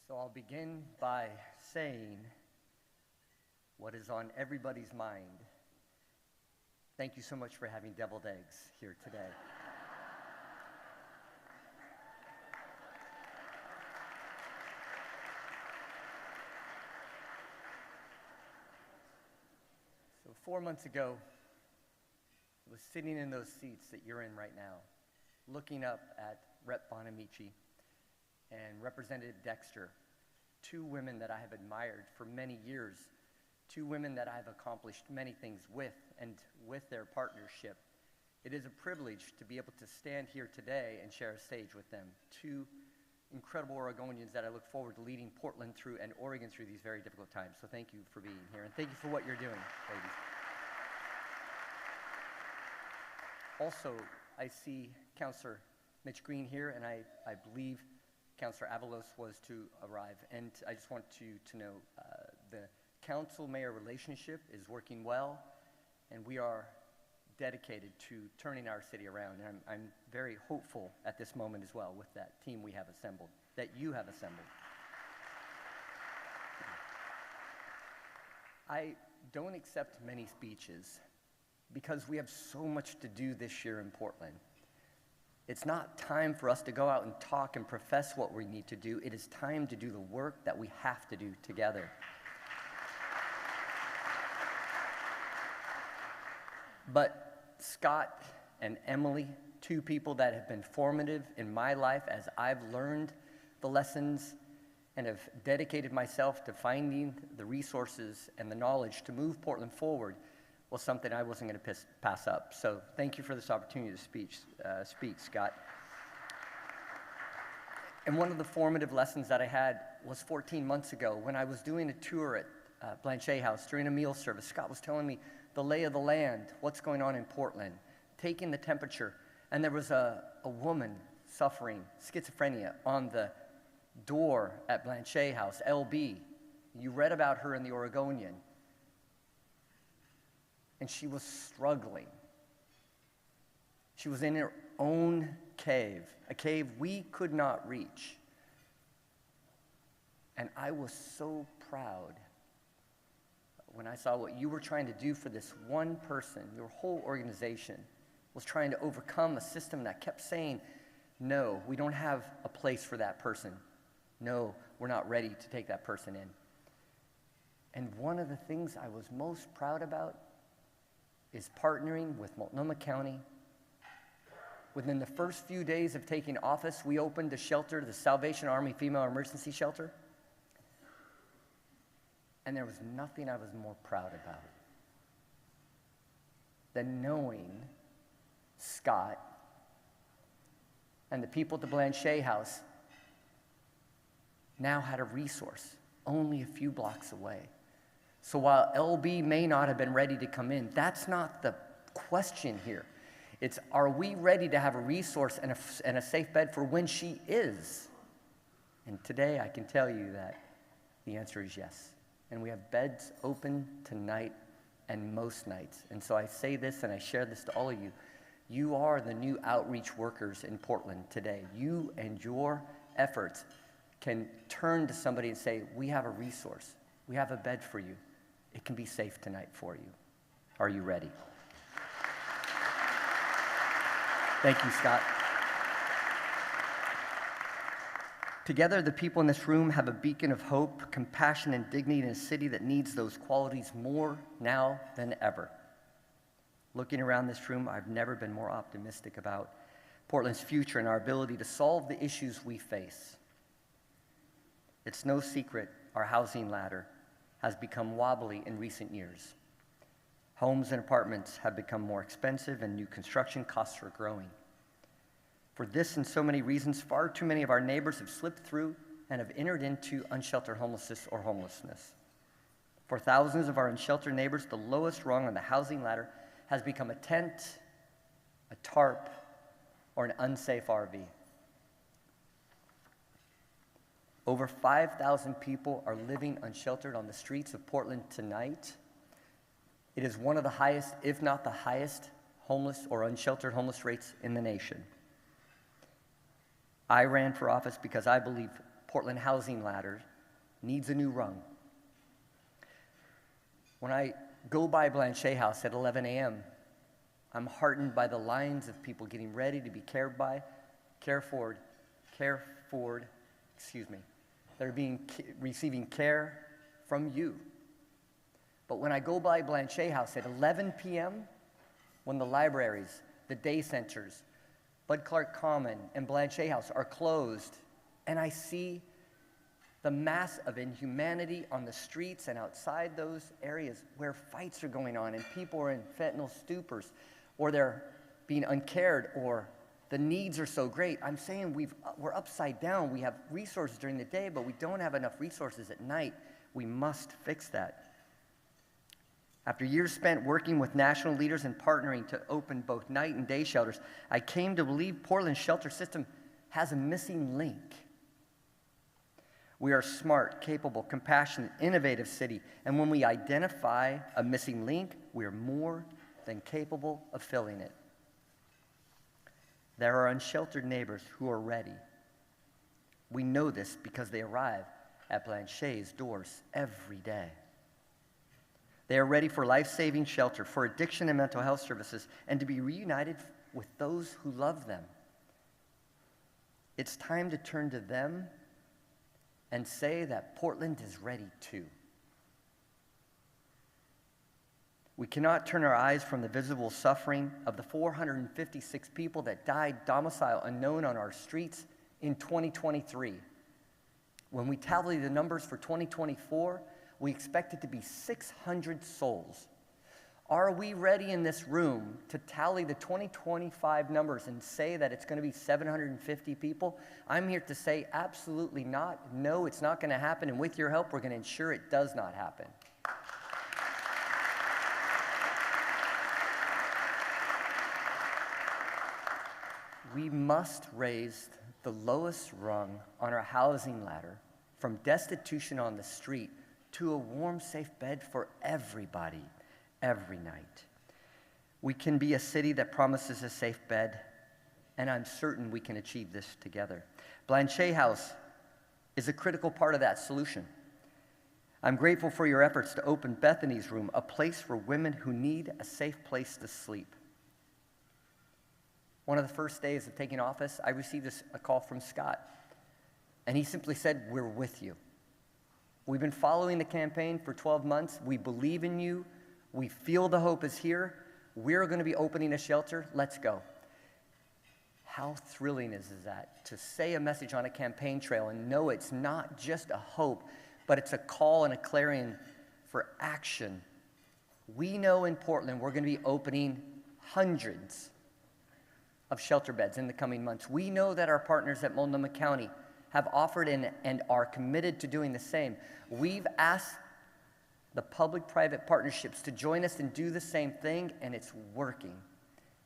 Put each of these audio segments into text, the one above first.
So I'll begin by saying what is on everybody's mind. Thank you so much for having deviled eggs here today. So 4 months ago, I was sitting in those seats that you're in right now, looking up at Rep. Bonamici and Representative Dexter, two women that I have admired for many years, two women that I have accomplished many things with, and with their partnership. It is a privilege to be able to stand here today and share a stage with them, two incredible Oregonians that I look forward to leading Portland through and Oregon through these very difficult times. So thank you for being here, and thank you for what you're doing, ladies. Also, I see Councilor Mitch Green here, and I believe Councilor Avalos was to arrive. And I just want you to know the council-mayor relationship is working well, and we are dedicated to turning our city around. And I'm very hopeful at this moment as well with that team we have assembled, that you have assembled. I don't accept many speeches because we have so much to do this year in Portland. It's not time for us to go out and talk and profess what we need to do. It is time to do the work that we have to do together. But Scott and Emily, two people that have been formative in my life as I've learned the lessons and have dedicated myself to finding the resources and the knowledge to move Portland forward, was something I wasn't going to pass up. So thank you for this opportunity to speak, Scott. And one of the formative lessons that I had was 14 months ago when I was doing a tour at Blanchet House during a meal service. Scott was telling me the lay of the land, what's going on in Portland, taking the temperature. And there was a woman suffering schizophrenia on the door at Blanchet House, LB. You read about her in the Oregonian. And she was struggling. She was in her own cave, a cave we could not reach. And I was so proud when I saw what you were trying to do for this one person. Your whole organization was trying to overcome a system that kept saying, no, we don't have a place for that person. No, we're not ready to take that person in. And one of the things I was most proud about is partnering with Multnomah County. Within the first few days of taking office, we opened a shelter, the Salvation Army Female Emergency Shelter. And there was nothing I was more proud about than knowing Scott and the people at the Blanchet House now had a resource only a few blocks away. So while LB may not have been ready to come in, that's not the question here. It's, are we ready to have a resource and a safe bed for when she is? And today I can tell you that the answer is yes. And we have beds open tonight and most nights. And so I say this and I share this to all of you. You are the new outreach workers in Portland today. You and your efforts can turn to somebody and say, we have a resource. We have a bed for you. It can be safe tonight for you. Are you ready? Thank you, Scott. Together, the people in this room have a beacon of hope, compassion, and dignity in a city that needs those qualities more now than ever. Looking around this room, I've never been more optimistic about Portland's future and our ability to solve the issues we face. It's no secret our housing ladder has become wobbly in recent years. Homes and apartments have become more expensive and new construction costs are growing. For this and so many reasons, far too many of our neighbors have slipped through and have entered into unsheltered homelessness or homelessness. For thousands of our unsheltered neighbors, the lowest rung on the housing ladder has become a tent, a tarp, or an unsafe RV. Over 5,000 people are living unsheltered on the streets of Portland tonight. It is one of the highest, if not the highest, homeless or unsheltered homeless rates in the nation. I ran for office because I believe Portland housing ladder needs a new rung. When I go by Blanchet House at 11 a.m., I'm heartened by the lines of people getting ready to be cared for, that are receiving care from you. But when I go by Blanchet House at 11 p.m., when the libraries, the day centers, Bud Clark Common, and Blanchet House are closed, and I see the mass of inhumanity on the streets and outside those areas where fights are going on and people are in fentanyl stupors, or they're being uncared, or the needs are so great. I'm saying we're upside down. We have resources during the day, but we don't have enough resources at night. We must fix that. After years spent working with national leaders and partnering to open both night and day shelters, I came to believe Portland's shelter system has a missing link. We are a smart, capable, compassionate, innovative city, and when we identify a missing link, we are more than capable of filling it. There are unsheltered neighbors who are ready. We know this because they arrive at Blanchet's doors every day. They are ready for life-saving shelter, for addiction and mental health services, and to be reunited with those who love them. It's time to turn to them and say that Portland is ready too. We cannot turn our eyes from the visible suffering of the 456 people that died domicile unknown on our streets in 2023. When we tally the numbers for 2024, we expect it to be 600 souls. Are we ready in this room to tally the 2025 numbers and say that it's going to be 750 people? I'm here to say absolutely not. No, it's not going to happen. And with your help, we're going to ensure it does not happen. We must raise the lowest rung on our housing ladder from destitution on the street to a warm, safe bed for everybody, every night. We can be a city that promises a safe bed, and I'm certain we can achieve this together. Blanchet House is a critical part of that solution. I'm grateful for your efforts to open Bethany's Room, a place for women who need a safe place to sleep. One of the first days of taking office, I received a call from Scott, and he simply said, "We're with you. We've been following the campaign for 12 months. We believe in you. We feel the hope is here. We're going to be opening a shelter. Let's go." How thrilling is that, to say a message on a campaign trail and know it's not just a hope, but it's a call and a clarion for action. We know in Portland we're going to be opening hundreds of shelter beds in the coming months. We know that our partners at Multnomah County have offered and are committed to doing the same. We've asked the public-private partnerships to join us and do the same thing, and it's working.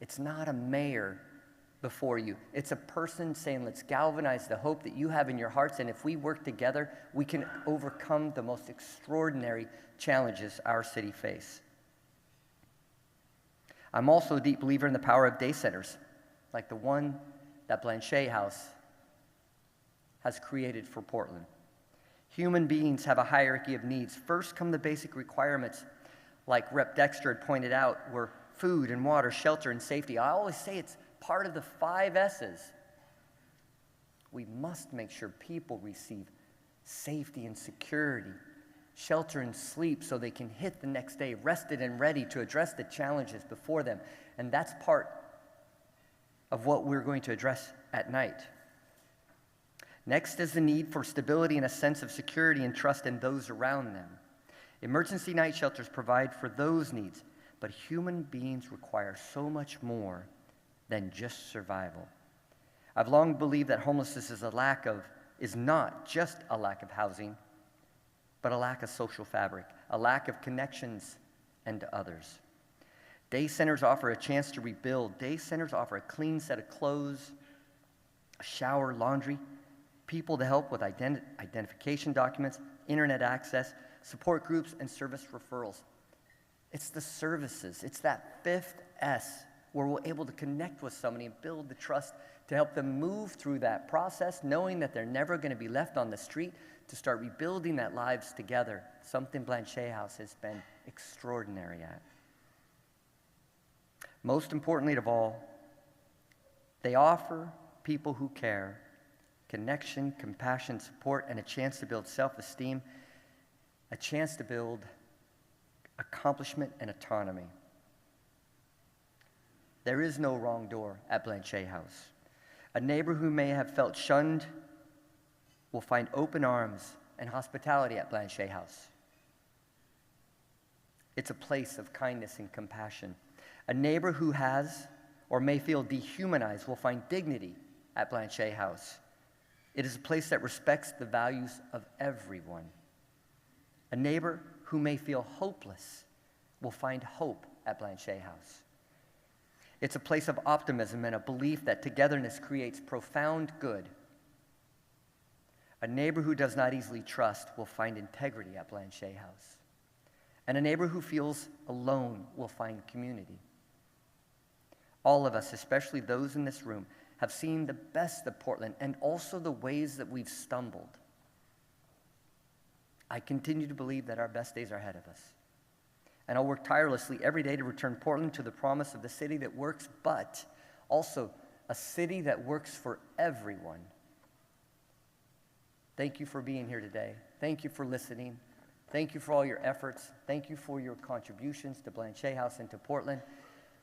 It's not a mayor before you. It's a person saying, let's galvanize the hope that you have in your hearts, and if we work together, we can overcome the most extraordinary challenges our city faces. I'm also a deep believer in the power of day centers, like the one that Blanchet House has created for Portland. Human beings have a hierarchy of needs. First come the basic requirements, like Rep. Dexter had pointed out, were food and water, shelter and safety. I always say it's part of the 5 S's. We must make sure people receive safety and security, shelter and sleep so they can hit the next day rested and ready to address the challenges before them. And that's part of what we're going to address at night. Next is the need for stability and a sense of security and trust in those around them. Emergency night shelters provide for those needs, but human beings require so much more than just survival. I've long believed that homelessness is not just a lack of housing, but a lack of social fabric, a lack of connections and to others. Day centers offer a chance to rebuild. Day centers offer a clean set of clothes, a shower, laundry, people to help with identification documents, internet access, support groups, and service referrals. It's the services. It's that 5th S where we're able to connect with somebody and build the trust to help them move through that process, knowing that they're never going to be left on the street, to start rebuilding that lives together, something Blanchet House has been extraordinary at. Most importantly of all, they offer people who care connection, compassion, support, and a chance to build self-esteem, a chance to build accomplishment and autonomy. There is no wrong door at Blanchet House. A neighbor who may have felt shunned will find open arms and hospitality at Blanchet House. It's a place of kindness and compassion. A neighbor who has or may feel dehumanized will find dignity at Blanchet House. It is a place that respects the values of everyone. A neighbor who may feel hopeless will find hope at Blanchet House. It's a place of optimism and a belief that togetherness creates profound good. A neighbor who does not easily trust will find integrity at Blanchet House. And a neighbor who feels alone will find community. All of us, especially those in this room, have seen the best of Portland and also the ways that we've stumbled. I continue to believe that our best days are ahead of us. And I'll work tirelessly every day to return Portland to the promise of the city that works, but also a city that works for everyone. Thank you for being here today. Thank you for listening. Thank you for all your efforts. Thank you for your contributions to Blanchet House and to Portland.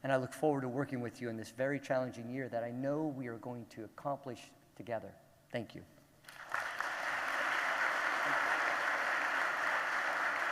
And I look forward to working with you in this very challenging year that I know we are going to accomplish together. Thank you.